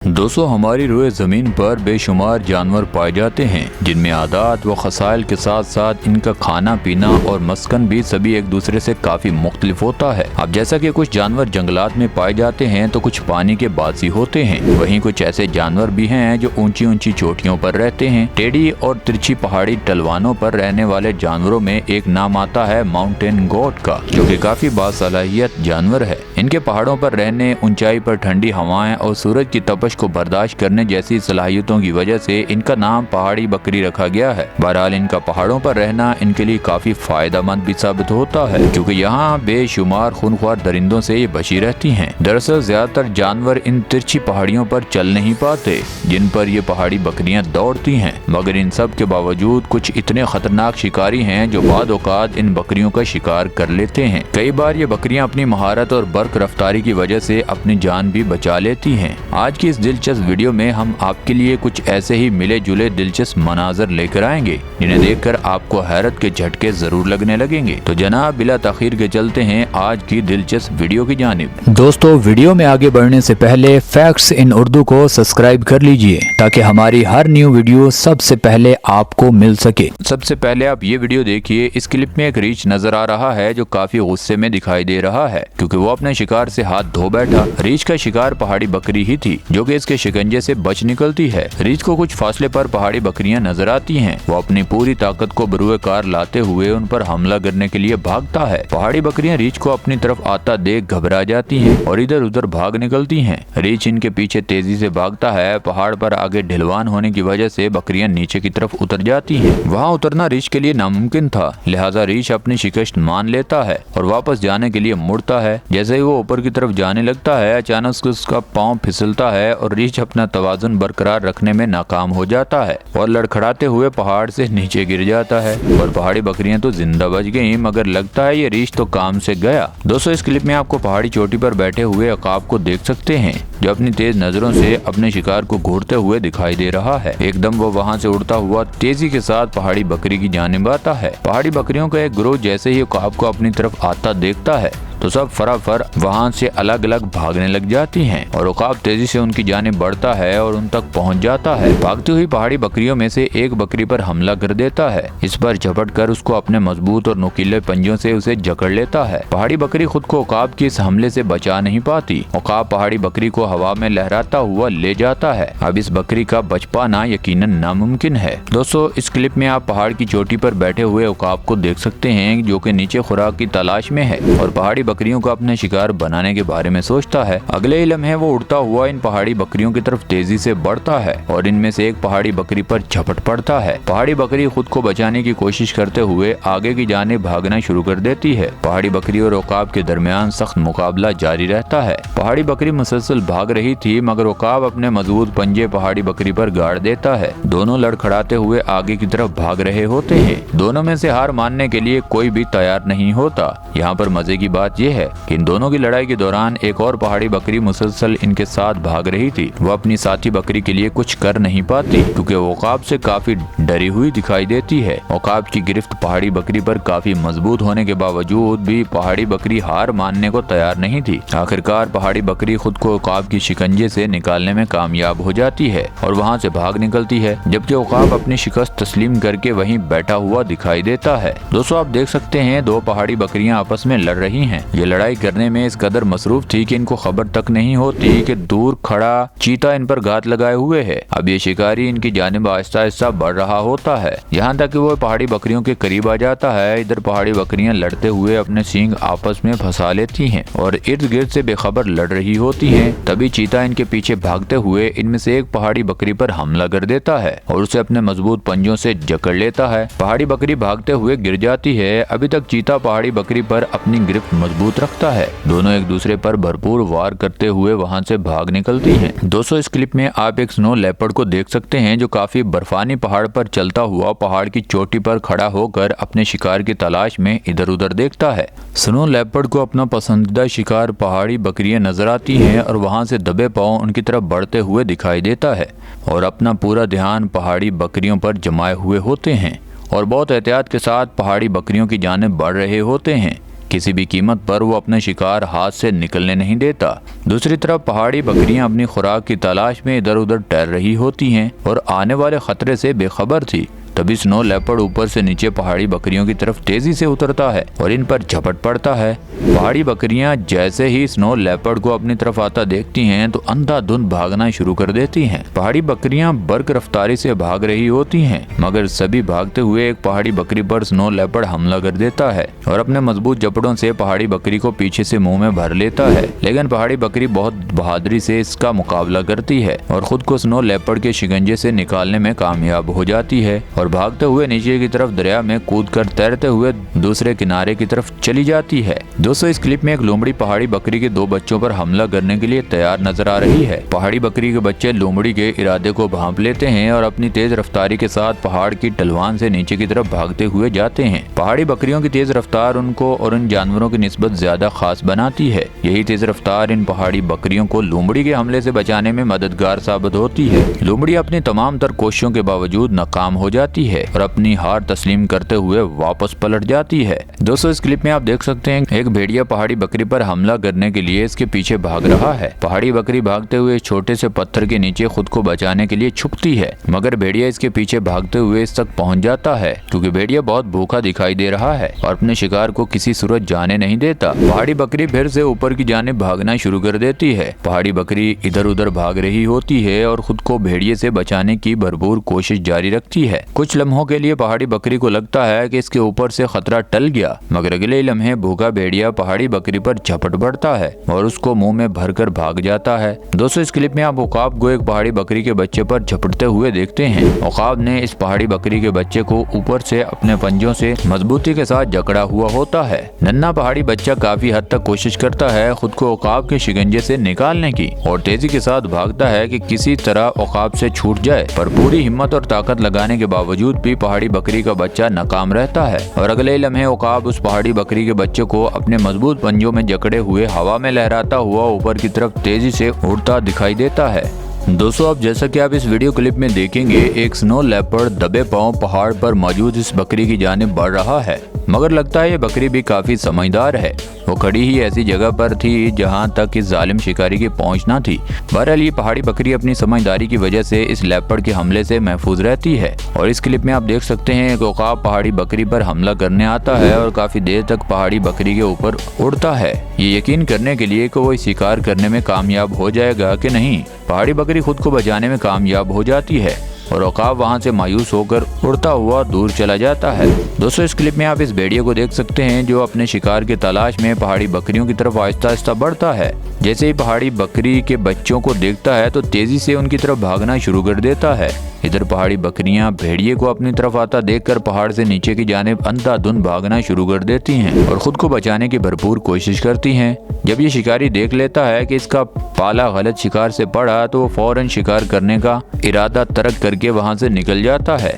दोस्तों, हमारी रोए ज़मीन पर बेशुमार जानवर पाए जाते हैं जिनमें आदात व खसाइल के साथ साथ इनका खाना पीना और मस्कन भी सभी एक दूसरे से काफ़ी मुख्तलिफ होता है। अब जैसा कि कुछ जानवर जंगलात में पाए जाते हैं तो कुछ पानी के बासी होते हैं, वहीं कुछ ऐसे जानवर भी हैं जो ऊंची ऊंची चोटियों पर रहते हैं। टेढ़ी और तिरछी पहाड़ी ढलवानों पर रहने वाले जानवरों में एक नाम आता है माउंटेन गोट का, जो कि काफ़ी बासलाहियत जानवर है। इनके पहाड़ों पर रहने, ऊंचाई पर ठंडी हवाएं और सूरज की तपश को बर्दाश्त करने जैसी सलाहियतों की वजह से इनका नाम पहाड़ी बकरी रखा गया है। बहरहाल इनका पहाड़ों पर रहना इनके लिए काफी फायदेमंद भी साबित होता है, क्योंकि यहाँ बेशुमार खूनख्वार दरिंदों से ये बची रहती हैं। दरअसल ज्यादातर जानवर इन तिरछी पहाड़ियों पर चल नहीं पाते जिन पर ये पहाड़ी बकरियां दौड़ती हैं, मगर इन सब के बावजूद कुछ इतने खतरनाक शिकारी हैं जो बाद औकात इन बकरियों का शिकार कर लेते हैं। कई बार ये बकरियां अपनी महारत और बर्क रफ्तारी की वजह से अपनी जान भी बचा लेती हैं। आज की इस दिलचस्प वीडियो में हम आपके लिए कुछ ऐसे ही मिले जुले दिलचस्प मनाजर लेकर आएंगे जिन्हें देखकर आपको हैरत के झटके जरूर लगने लगेंगे। तो जनाब, बिला ताखीर के चलते हैं आज की दिलचस्प वीडियो की जानिब। दोस्तों, वीडियो में आगे बढ़ने से पहले फैक्ट्स इन उर्दू को सब्सक्राइब कर लीजिए ताकि हमारी हर न्यू वीडियो सबसे पहले आपको मिल सके। सबसे पहले आप ये वीडियो देखिए। इस क्लिप में एक रीछ नजर आ रहा है जो काफी गुस्से में दिखाई दे रहा है, क्योंकि वो अपने शिकार से हाथ धो बैठा। रीछ का शिकार पहाड़ी बकरी ही थी जो कि इसके शिकंजे से बच निकलती है। रीछ को कुछ फासले पर पहाड़ी बकरियां नजर आती हैं। वो अपनी पूरी ताकत को बरूए कार लाते हुए उन पर हमला करने के लिए भागता है। पहाड़ी बकरियां रीछ को अपनी तरफ आता देख घबरा जाती हैं और इधर उधर भाग निकलती हैं। रीछ इनके पीछे तेजी से भागता है। पहाड़ पर आगे ढलवान होने की वजह से बकरियां नीचे की तरफ उतर जाती हैं। वहाँ उतरना रीछ के लिए नामुमकिन था, लिहाजा रीछ अपनी शिकस्त मान लेता है और वापस जाने के लिए मुड़ता है। जैसे ही वो ऊपर की तरफ जाने लगता है, अचानक से उसका पाँव फिसलता है और रीछ अपना तवाजुन बरकरार रखने में नाकाम हो जाता है और लड़खड़ाते हुए पहाड़ से नीचे गिर जाता है। और पहाड़ी बकरियां तो जिंदा बच गईं, मगर लगता है ये रीछ तो काम से गया। दोस्तों, इस क्लिप में आपको पहाड़ी चोटी पर बैठे हुए अकाब को देख सकते हैं जो अपनी तेज नजरों से अपने शिकार को घूरते हुए दिखाई दे रहा है। एकदम वो वहाँ से उड़ता हुआ तेजी के साथ पहाड़ी बकरी की जानिब आता है। पहाड़ी बकरियों का एक ग्रोह जैसे ही अकाब को अपनी तरफ आता देखता है तो सब फराफर वहाँ से अलग अलग भागने लग जाती हैं और उकाब तेजी से उनकी जानिब बढ़ता है और उन तक पहुँच जाता है। भागती हुई पहाड़ी बकरियों में से एक बकरी पर हमला कर देता है। इस पर झपट कर उसको अपने मजबूत और नुकीले पंजों से उसे जकड़ लेता है। पहाड़ी बकरी खुद को उकाब के इस हमले से बचा नहीं पाती। उकाब पहाड़ी बकरी को हवा में लहराता हुआ ले जाता है। अब इस बकरी का बच पाना यकीनन नामुमकिन है। दोस्तों, इस क्लिप में आप पहाड़ की चोटी पर बैठे हुए उकाब को देख सकते हैं जो कि नीचे खुराक की तलाश में है और पहाड़ी बकरियों को अपने शिकार बनाने के बारे में सोचता है। अगले ही लम्हे वो उड़ता हुआ इन पहाड़ी बकरियों की तरफ तेजी से बढ़ता है और इनमें से एक पहाड़ी बकरी पर झपट पड़ता है। पहाड़ी बकरी खुद को बचाने की कोशिश करते हुए आगे की जानिब भागना शुरू कर देती है। पहाड़ी बकरी और उकाब के दरमियान सख्त मुकाबला जारी रहता है। पहाड़ी बकरी मुसलसल भाग रही थी, मगर उकाब अपने मजबूत पंजे पहाड़ी बकरी पर गाड़ देता है। दोनों लड़खड़ाते हुए आगे की तरफ भाग रहे होते हैं। दोनों में से हार मानने के लिए कोई भी तैयार नहीं होता। यहाँ पर मजे की बात यह है कि इन दोनों की लड़ाई के दौरान एक और पहाड़ी बकरी मुसलसल इनके साथ भाग रही थी। वो अपनी साथी बकरी के लिए कुछ कर नहीं पाती क्योंकि वो उकाब से काफी डरी हुई दिखाई देती है। उकाब की गिरफ्त पहाड़ी बकरी पर काफी मजबूत होने के बावजूद भी पहाड़ी बकरी हार मानने को तैयार नहीं थी। आखिरकार पहाड़ी बकरी खुद को उकाब की शिकंजे से निकालने में कामयाब हो जाती है और वहाँ से भाग निकलती है, जबकि उकाब अपनी शिकस्त तस्लीम करके वहीं बैठा हुआ दिखाई देता है। दोस्तों, आप देख सकते हैं दो पहाड़ी बकरियां आपस में लड़ रही हैं। ये लड़ाई करने में इस कदर मसरूफ थी कि इनको खबर तक नहीं होती कि दूर खड़ा चीता इन पर घात लगाए हुए है। अब ये शिकारी इनकी जानिब आहिस्ता आहिस्ता बढ़ रहा होता है, यहाँ तक कि वो पहाड़ी बकरियों के करीब आ जाता है। इधर पहाड़ी बकरियां लड़ते हुए अपने सींग आपस में फंसा लेती हैं और इर्द गिर्द से बेखबर लड़ रही होती हैं। तभी चीता इनके पीछे भागते हुए इनमें से एक पहाड़ी बकरी पर हमला कर देता है और उसे अपने मजबूत पंजों से जकड़ लेता है। पहाड़ी बकरी भागते हुए गिर जाती है। अभी तक चीता पहाड़ी बकरी पर अपनी गिरफ्त मजबूत रखता है। दोनों एक दूसरे पर भरपूर वार करते हुए वहां से भाग निकलती हैं। दोस्तों, इस क्लिप में आप एक स्नो लेपर्ड को देख सकते हैं जो काफी बर्फानी पहाड़ पर चलता हुआ पहाड़ की चोटी पर खड़ा होकर अपने शिकार की तलाश में इधर उधर देखता है। स्नो लेपर्ड को अपना पसंदीदा शिकार पहाड़ी बकरियां नजर आती हैं और वहां से दबे पांव उनकी तरफ बढ़ते हुए दिखाई देता है और अपना पूरा ध्यान पहाड़ी बकरियों पर जमाए हुए होते हैं और बहुत एहतियात के साथ पहाड़ी बकरियों की जानिब बढ़ रहे होते हैं। किसी भी कीमत पर वो अपने शिकार हाथ से निकलने नहीं देता। दूसरी तरफ पहाड़ी बकरियां अपनी खुराक की तलाश में इधर उधर टहल रही होती हैं और आने वाले खतरे से बेखबर थी। तभी स्नो लेपर्ड ऊपर से नीचे पहाड़ी बकरियों की तरफ तेजी से उतरता है और इन पर झपट पड़ता है। पहाड़ी बकरियां जैसे ही स्नो लेपर्ड को अपनी तरफ आता देखती हैं तो अंधाधुंध भागना शुरू कर देती हैं। पहाड़ी बकरियां बर्क रफ्तारी से भाग रही होती हैं, मगर सभी भागते हुए एक पहाड़ी बकरी पर स्नो लेपर्ड हमला कर देता है और अपने मजबूत जबड़ों से पहाड़ी बकरी को पीछे से मुंह में भर लेता है। लेकिन पहाड़ी बकरी बहुत बहादुरी से इसका मुकाबला करती है और खुद को स्नो लेपर्ड के शिकंजे से निकालने में कामयाब हो जाती है और भागते हुए नीचे की तरफ दरिया में कूदकर तैरते हुए दूसरे किनारे की तरफ चली जाती है। दोस्तों, इस क्लिप में एक लोमड़ी पहाड़ी बकरी के 2 बच्चों पर हमला करने के लिए तैयार नजर आ रही है। पहाड़ी बकरी के बच्चे लोमड़ी के इरादे को भांप लेते हैं और अपनी तेज रफ्तारी के साथ पहाड़ की ढलवान से नीचे की तरफ भागते हुए जाते हैं। पहाड़ी बकरियों की तेज रफ्तार उनको और उन जानवरों की निस्बत ज्यादा खास बनाती है। यही तेज रफ्तार इन पहाड़ी बकरियों को लोमड़ी के हमले से बचाने में मददगार साबित होती है। लोमड़ी अपनी तमाम तर कोशिशों के बावजूद नाकाम हो जाती है और अपनी हार तस्लीम करते हुए वापस पलट जाती है। दोस्तों, इस क्लिप में आप देख सकते हैं एक भेड़िया पहाड़ी बकरी पर हमला करने के लिए इसके पीछे भाग रहा है। पहाड़ी बकरी भागते हुए छोटे से पत्थर के नीचे खुद को बचाने के लिए छुपती है, मगर भेड़िया इसके पीछे भागते हुए इस तक पहुंच जाता है क्योंकि भेड़िया बहुत भूखा दिखाई दे रहा है और अपने शिकार को किसी सूरत जाने नहीं देता। पहाड़ी बकरी फिर से ऊपर की जानिब भागना शुरू कर देती है। पहाड़ी बकरी इधर उधर भाग रही होती है और खुद को भेड़िए से बचाने की भरपूर कोशिश जारी रखती है। कुछ लम्हों के लिए पहाड़ी बकरी को लगता है कि इसके ऊपर से खतरा टल गया, मगर अगले लम्हे भूखा भेड़िया पहाड़ी बकरी पर झपट पड़ता है और उसको मुंह में भरकर भाग जाता है। दोस्तों, इस क्लिप में आप उकाब को एक पहाड़ी बकरी के बच्चे पर झपटते हुए देखते हैं। उकाब ने इस पहाड़ी बकरी के बच्चे को ऊपर से अपने पंजों से मजबूती के साथ जकड़ा हुआ होता है। नन्हा पहाड़ी बच्चा काफी हद तक कोशिश करता है खुद को उकाब के शिकंजे से निकालने की और तेजी के साथ भागता है कि किसी तरह उकाब से छूट जाए, पर पूरी हिम्मत और ताकत लगाने के बावजूद भी पहाड़ी बकरी का बच्चा नाकाम रहता है और अगले लम्हे उकाब उस पहाड़ी बकरी के बच्चे को अपने मजबूत पंजों में जकड़े हुए हवा में लहराता हुआ ऊपर की तरफ तेजी से उड़ता दिखाई देता है। दोस्तों, अब जैसा कि आप इस वीडियो क्लिप में देखेंगे, एक स्नो लेपर्ड दबे पांव पहाड़ पर मौजूद इस बकरी की जानिब बढ़ रहा है, मगर लगता है ये बकरी भी काफी समझदार है। वो खड़ी ही ऐसी जगह पर थी जहां तक इस जालिम शिकारी की पहुंच न थी। बहरहाल ये पहाड़ी बकरी अपनी समझदारी की वजह से इस लेपर्ड के हमले से महफूज रहती है और इस क्लिप में आप देख सकते हैं कि उकाब पहाड़ी बकरी पर हमला करने आता है और काफी देर तक पहाड़ी बकरी के ऊपर उड़ता है, ये यकीन करने के लिए कि वो शिकार करने में कामयाब हो जाएगा कि नहीं। पहाड़ी बकरी खुद को बचाने में कामयाब हो जाती है और उकाब वहां से मायूस होकर उड़ता हुआ दूर चला जाता है। दोस्तों, इस क्लिप में आप इस भेड़िए को देख सकते हैं जो अपने शिकार की तलाश में पहाड़ी बकरियों की तरफ आहिस्ता आहिस्ता बढ़ता है। जैसे ही पहाड़ी बकरी के बच्चों को देखता है तो तेजी से उनकी तरफ भागना शुरू कर देता है। इधर पहाड़ी बकरियां भेड़िए को अपनी तरफ आता देखकर पहाड़ से नीचे की जानिब अंधाधुंध भागना शुरू कर देती हैं और खुद को बचाने की भरपूर कोशिश करती हैं। जब ये शिकारी देख लेता है कि इसका पाला गलत शिकार से पड़ा तो वो फौरन शिकार करने का इरादा तर्क करके वहां से निकल जाता है।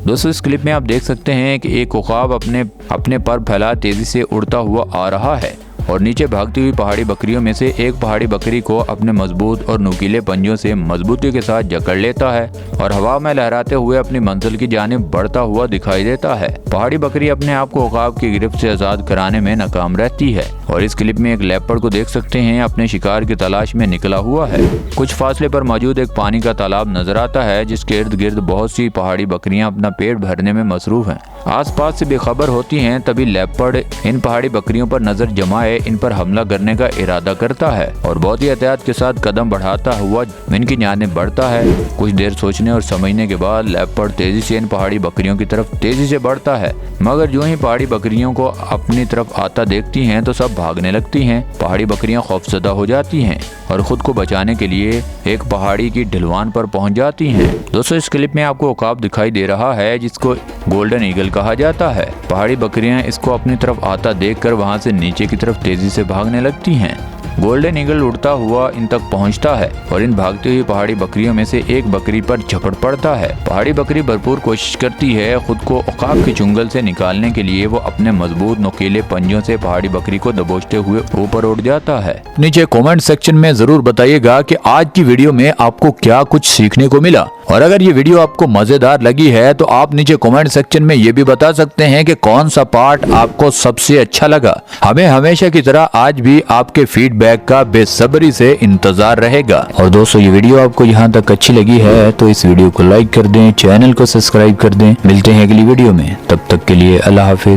दोस्तों, इस क्लिप में आप देख सकते हैं कि एक उकाब अपने पर फैला तेजी से उड़ता हुआ आ रहा है और नीचे भागती हुई पहाड़ी बकरियों में से एक पहाड़ी बकरी को अपने मजबूत और नुकीले पंजों से मजबूती के साथ जकड़ लेता है और हवा में लहराते हुए अपनी मंजिल की जानिब बढ़ता हुआ दिखाई देता है। पहाड़ी बकरी अपने आप को उकाब की गिरफ्त से आजाद कराने में नाकाम रहती है और इस क्लिप में एक लेपर्ड को देख सकते हैं अपने शिकार की तलाश में निकला हुआ है। कुछ फासले पर मौजूद एक पानी का तालाब नजर आता है जिसके इर्द गिर्द बहुत सी पहाड़ी बकरियां अपना पेट भरने में मसरूफ हैं। आसपास से बेखबर होती हैं, तभी लेपर्ड इन पहाड़ी बकरियों पर नजर जमाए इन पर हमला करने का इरादा करता है और बहुत ही एहतियात के साथ कदम बढ़ाता हुआ इनकी जानिब बढ़ता है। कुछ देर सोचने और समझने के बाद लेपर्ड तेजी से इन पहाड़ी बकरियों की तरफ तेजी से बढ़ता है, मगर जो ही पहाड़ी बकरियों को अपनी तरफ आता देखती हैं तो सब भागने लगती हैं। पहाड़ी बकरियां खौफजदा हो जाती हैं और खुद को बचाने के लिए एक पहाड़ी की ढलवान पर पहुंच जाती हैं। दोस्तों, इस क्लिप में आपको उकाब दिखाई दे रहा है जिसको गोल्डन ईगल कहा जाता है। पहाड़ी बकरियां इसको अपनी तरफ आता देखकर वहां से नीचे की तरफ तेजी से भागने लगती हैं। गोल्डन ईगल उड़ता हुआ इन तक पहुंचता है और इन भागती हुई पहाड़ी बकरियों में से एक बकरी पर झपट पड़ता है। पहाड़ी बकरी भरपूर कोशिश करती है खुद को उकाब के चुंगल से निकालने के लिए। वो अपने मजबूत नुकीले पंजों से पहाड़ी बकरी को दबोचते हुए ऊपर उड़ जाता है। नीचे कमेंट सेक्शन में जरूर बताइएगा कि आज की वीडियो में आपको क्या कुछ सीखने को मिला। और अगर ये वीडियो आपको मजेदार लगी है तो आप नीचे कमेंट सेक्शन में ये भी बता सकते हैं कि कौन सा पार्ट आपको सबसे अच्छा लगा। हमें हमेशा की तरह आज भी आपके फीडबैक का बेसब्री से इंतजार रहेगा। और दोस्तों, ये वीडियो आपको यहाँ तक अच्छी लगी है तो इस वीडियो को लाइक कर दें, चैनल को सब्सक्राइब कर दें। मिलते हैं अगली वीडियो में, तब तक के लिए अल्लाह हाफिज।